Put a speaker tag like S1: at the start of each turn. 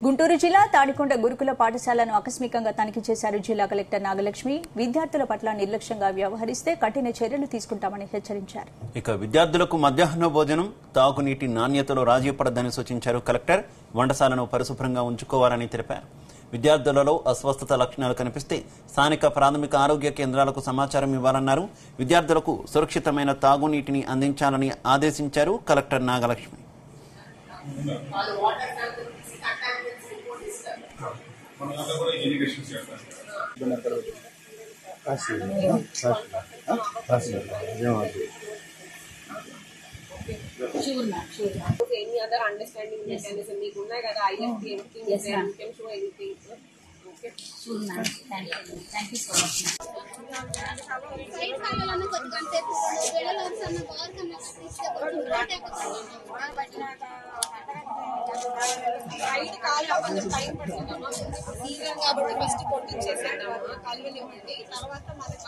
S1: గుంటూరు జిల్లా తాడికొండ గురుకుల పాఠశాలను ఆకస్మికంగా తనిఖీ చేశారు జిల్లా కలెక్టర్ నాగలక్ష్మి. విద్యార్థుల పట్ల నిర్లక్ష్యంగా వ్యవహరిస్తే కఠిన చర్యలు తీసుకుంటామని హెచ్చరించారు.
S2: ఇక విద్యార్థులకు మధ్యాహ్న భోజనం, తాగునీటి నాణ్యతలో రాజీ పడదని సూచించారు కలెక్టర్. వంటశాలను పరిశుభ్రంగా ఉంచుకోవాలని తెలిపారు. విద్యార్థులలో అస్వస్థత లక్షణాలు కనిపిస్తే స్థానిక ప్రాథమిక ఆరోగ్య కేంద్రాలకు సమాచారం ఇవ్వాలన్నారు. విద్యార్థులకు సురక్షితమైన తాగునీటిని అందించాలని ఆదేశించారు collector Nagalakshmi.
S3: Any other understanding mechanism మీకు ఉన్నాయి కదా, IFT anything is there, you can show anything. Okay,
S4: sure ma'am, thank you so much.
S5: Side కావాలన్న కొద్దిగా సేపు వేళలో సన్న బార్ కన్నా కట్టిస్తే కొంచెం
S3: రైట్ కాలువ కొంచెం టైం పడుతుందమ్మా. సీజన్ కాబట్టి ఫస్ట్ కొట్టించేసేద్దామా, కాలువలు ఇవ్వండి, తర్వాత మనకి